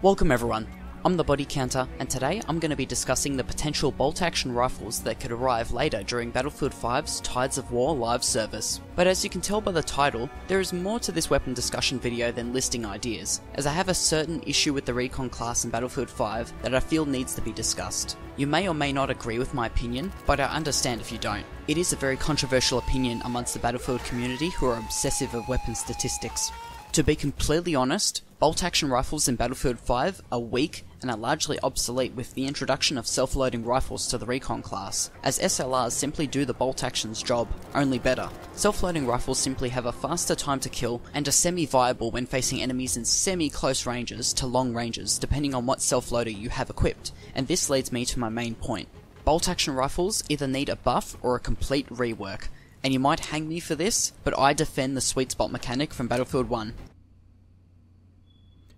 Welcome everyone, I'm the Body Counter, and today I'm going to be discussing the potential bolt-action rifles that could arrive later during Battlefield 5's Tides of War live service. But as you can tell by the title, there is more to this weapon discussion video than listing ideas, as I have a certain issue with the Recon class in Battlefield 5 that I feel needs to be discussed. You may or may not agree with my opinion, but I understand if you don't. It is a very controversial opinion amongst the Battlefield community who are obsessive of weapon statistics. To be completely honest, bolt-action rifles in Battlefield 5 are weak and are largely obsolete with the introduction of self-loading rifles to the Recon class, as SLRs simply do the bolt-action's job, only better. Self-loading rifles simply have a faster time to kill and are semi-viable when facing enemies in semi-close ranges to long ranges depending on what self-loader you have equipped, and this leads me to my main point. Bolt-action rifles either need a buff or a complete rework, and you might hang me for this, but I defend the sweet spot mechanic from Battlefield 1.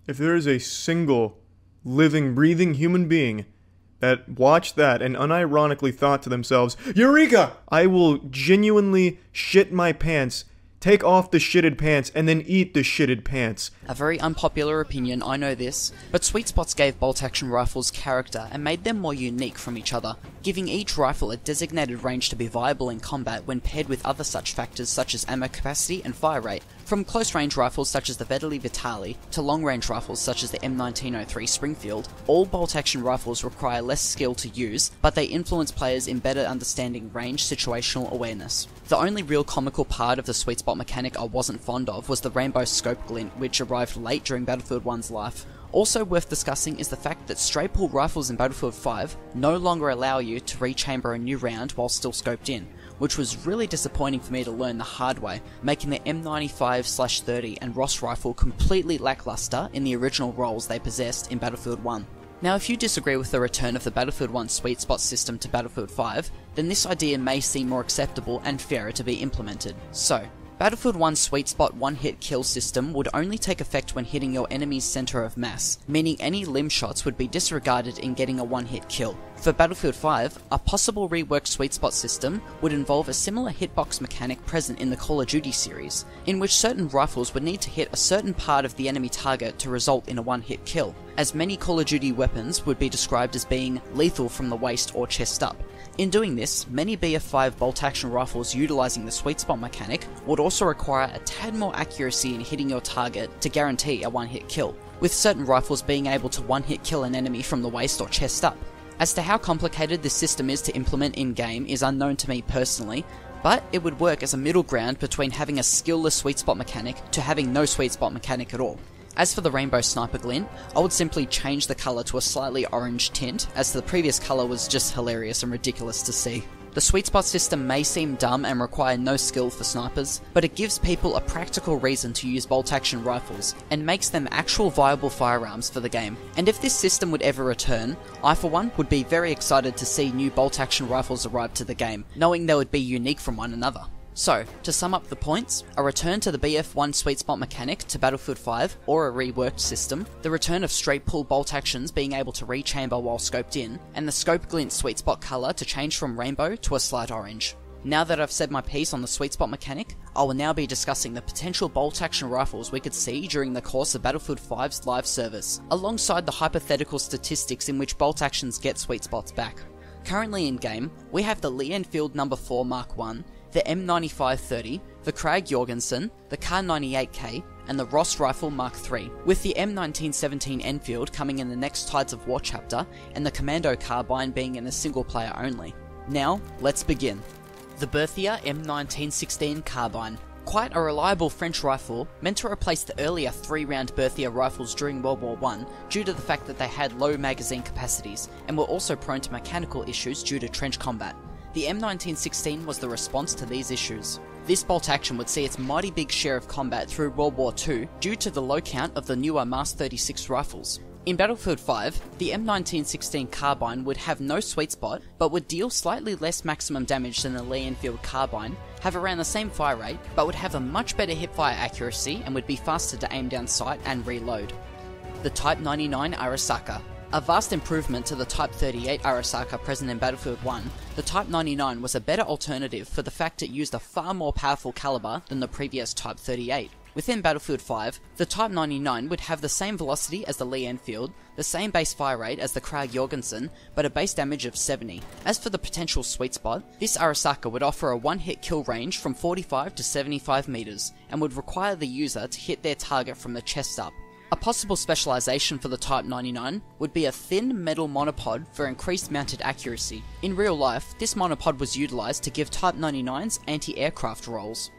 If there is a single living, breathing human being that watched that and unironically thought to themselves, Eureka! I will genuinely shit my pants, take off the shitted pants, and then eat the shitted pants. A very unpopular opinion, I know this, but sweet spots gave bolt-action rifles character and made them more unique from each other, giving each rifle a designated range to be viable in combat when paired with other such factors such as ammo capacity and fire rate. From close-range rifles such as the Vedeli Vitali to long-range rifles such as the M1903 Springfield, all bolt-action rifles require less skill to use, but they influence players in better understanding range situational awareness. The only real comical part of the sweet spot mechanic I wasn't fond of was the rainbow scope glint, which arrived late during Battlefield 1's life. Also worth discussing is the fact that straight pull rifles in Battlefield 5 no longer allow you to rechamber a new round while still scoped in, which was really disappointing for me to learn the hard way, making the M95/30 and Ross rifle completely lackluster in the original roles they possessed in Battlefield 1. Now if you disagree with the return of the Battlefield 1 sweet spot system to Battlefield 5, then this idea may seem more acceptable and fairer to be implemented. So, Battlefield 1's sweet spot one-hit kill system would only take effect when hitting your enemy's center of mass, meaning any limb shots would be disregarded in getting a one-hit kill. For Battlefield 5, a possible reworked sweet spot system would involve a similar hitbox mechanic present in the Call of Duty series, in which certain rifles would need to hit a certain part of the enemy target to result in a one-hit kill, as many Call of Duty weapons would be described as being lethal from the waist or chest up. In doing this, many BF5 bolt-action rifles utilizing the sweet spot mechanic would also require a tad more accuracy in hitting your target to guarantee a one-hit kill, with certain rifles being able to one-hit kill an enemy from the waist or chest up. As to how complicated this system is to implement in-game is unknown to me personally, but it would work as a middle ground between having a skillless sweet spot mechanic to having no sweet spot mechanic at all. As for the rainbow sniper glint, I would simply change the colour to a slightly orange tint, as the previous colour was just hilarious and ridiculous to see. The sweet spot system may seem dumb and require no skill for snipers, but it gives people a practical reason to use bolt-action rifles, and makes them actual viable firearms for the game. And if this system would ever return, I for one would be very excited to see new bolt-action rifles arrive to the game, knowing they would be unique from one another. So, to sum up the points, a return to the BF1 sweet spot mechanic to Battlefield 5, or a reworked system, the return of straight pull bolt actions being able to rechamber while scoped in, and the scope glint sweet spot colour to change from rainbow to a slight orange. Now that I've said my piece on the sweet spot mechanic, I will now be discussing the potential bolt action rifles we could see during the course of Battlefield 5's live service, alongside the hypothetical statistics in which bolt actions get sweet spots back. Currently in game, we have the Lee Enfield No. 4 Mark 1, the M9530, the Krag Jorgensen, the Kar98K, and the Ross Rifle Mark III, with the M1917 Enfield coming in the next Tides of War chapter, and the Commando Carbine being in a single player only. Now, let's begin. The Berthier M1916 Carbine. Quite a reliable French rifle, meant to replace the earlier 3-round Berthier rifles during World War I due to the fact that they had low magazine capacities, and were also prone to mechanical issues due to trench combat. The M1916 was the response to these issues. This bolt action would see its mighty big share of combat through World War II due to the low count of the newer MAS 36 rifles. In Battlefield 5, the M1916 Carbine would have no sweet spot, but would deal slightly less maximum damage than the Lee Enfield Carbine, have around the same fire rate, but would have a much better hipfire accuracy and would be faster to aim down sight and reload. The Type 99 Arisaka. A vast improvement to the Type 38 Arisaka present in Battlefield 1, the Type 99 was a better alternative for the fact it used a far more powerful caliber than the previous Type 38. Within Battlefield 5, the Type 99 would have the same velocity as the Lee Enfield, the same base fire rate as the Krag-Jorgensen, but a base damage of 70. As for the potential sweet spot, this Arasaka would offer a one-hit kill range from 45 to 75 meters, and would require the user to hit their target from the chest up. A possible specialization for the Type 99 would be a thin metal monopod for increased mounted accuracy. In real life, this monopod was utilized to give Type 99s anti-aircraft roles.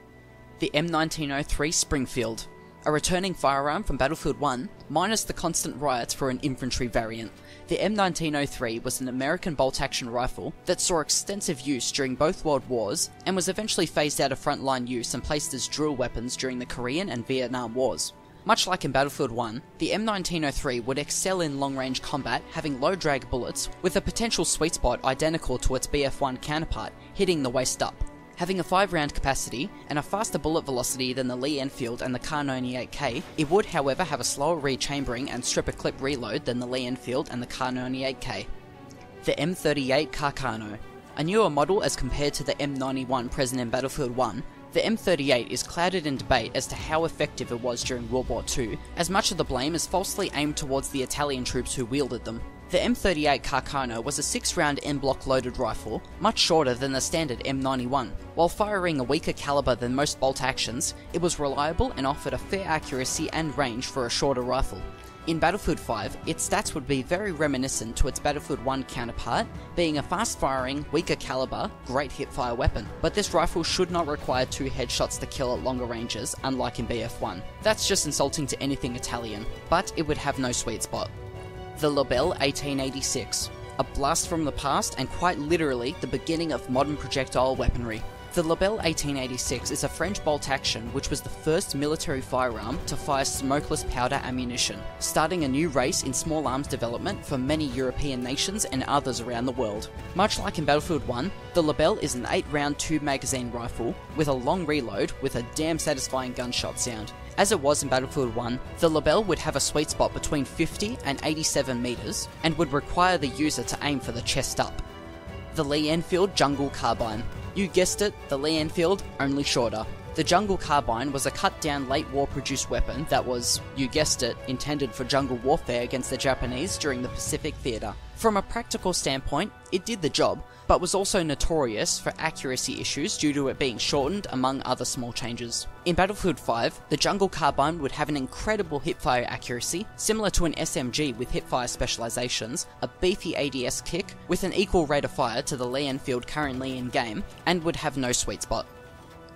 The M1903 Springfield, a returning firearm from Battlefield 1, minus the constant riots for an infantry variant. The M1903 was an American bolt-action rifle that saw extensive use during both World Wars, and was eventually phased out of frontline use and placed as drill weapons during the Korean and Vietnam Wars. Much like in Battlefield 1, the M1903 would excel in long-range combat, having low-drag bullets, with a potential sweet spot identical to its BF1 counterpart, hitting the waist up. Having a 5-round capacity and a faster bullet velocity than the Lee Enfield and the Kar98K, it would however have a slower rechambering and stripper clip reload than the Lee Enfield and the Kar98K. The M38 Carcano. A newer model as compared to the M91 present in Battlefield 1, the M38 is clouded in debate as to how effective it was during World War II, as much of the blame is falsely aimed towards the Italian troops who wielded them. The M38 Carcano was a 6-round M-block loaded rifle, much shorter than the standard M91. While firing a weaker caliber than most bolt actions, it was reliable and offered a fair accuracy and range for a shorter rifle. In Battlefield 5, its stats would be very reminiscent to its Battlefield 1 counterpart, being a fast-firing, weaker caliber, great hipfire weapon. But this rifle should not require 2 headshots to kill at longer ranges, unlike in BF1. That's just insulting to anything Italian, but it would have no sweet spot. The Lebel 1886, a blast from the past and quite literally the beginning of modern projectile weaponry. The Lebel 1886 is a French bolt-action which was the first military firearm to fire smokeless powder ammunition, starting a new race in small arms development for many European nations and others around the world. Much like in Battlefield 1, the Lebel is an 8-round 2-magazine rifle with a long reload with a damn satisfying gunshot sound. As it was in Battlefield 1, the Lebel would have a sweet spot between 50 and 87 meters, and would require the user to aim for the chest up. The Lee Enfield Jungle Carbine. You guessed it, the Lee Enfield, only shorter. The Jungle Carbine was a cut-down late war produced weapon that was, you guessed it, intended for jungle warfare against the Japanese during the Pacific Theatre. From a practical standpoint, it did the job, but was also notorious for accuracy issues due to it being shortened among other small changes. In Battlefield 5, the Jungle Carbine would have an incredible hipfire accuracy, similar to an SMG with hipfire specializations, a beefy ADS kick with an equal rate of fire to the Lee Enfield currently in game, and would have no sweet spot.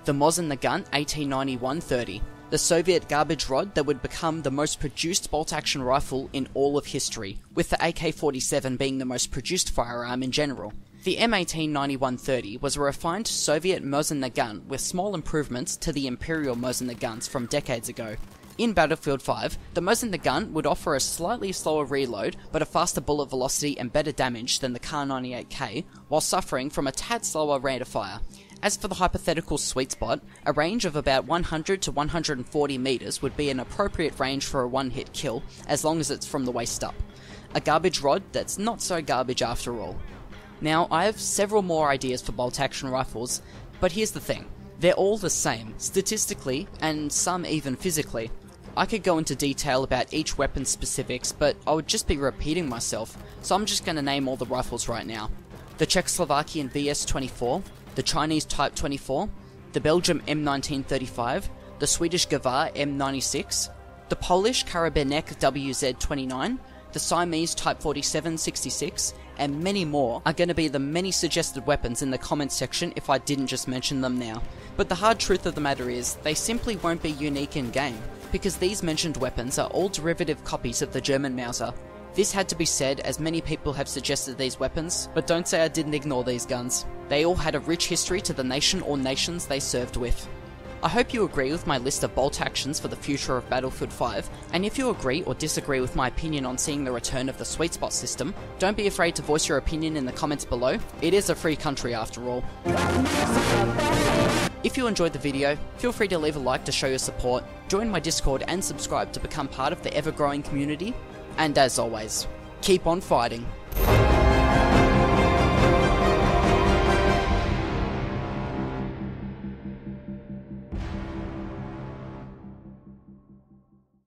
The Mosin Nagant 1891-30, the Soviet garbage rod that would become the most produced bolt-action rifle in all of history, with the AK-47 being the most produced firearm in general. The M1891-30 was a refined Soviet Mosin Nagant with small improvements to the Imperial Mosin Nagants from decades ago. In Battlefield 5, the Mosin Nagant would offer a slightly slower reload, but a faster bullet velocity and better damage than the Kar98K, while suffering from a tad slower rate of fire. As for the hypothetical sweet spot, a range of about 100 to 140 meters would be an appropriate range for a one-hit kill, as long as it's from the waist up. A garbage rod that's not so garbage after all. Now, I have several more ideas for bolt-action rifles, but here's the thing. They're all the same, statistically, and some even physically. I could go into detail about each weapon's specifics, but I would just be repeating myself, so I'm just going to name all the rifles right now. The Czechoslovakian BS-24, the Chinese Type 24, the Belgium M1935, the Swedish Gewehr M96, the Polish Karabinek WZ-29, the Siamese Type 47-66, and many more are going to be the many suggested weapons in the comments section if I didn't just mention them now. But the hard truth of the matter is, they simply won't be unique in game, because these mentioned weapons are all derivative copies of the German Mauser. This had to be said as many people have suggested these weapons, but don't say I didn't ignore these guns. They all had a rich history to the nation or nations they served with. I hope you agree with my list of bolt actions for the future of Battlefield 5, and if you agree or disagree with my opinion on seeing the return of the sweet spot system, don't be afraid to voice your opinion in the comments below. It is a free country after all. If you enjoyed the video, feel free to leave a like to show your support, join my Discord and subscribe to become part of the ever-growing community, and as always, keep on fighting.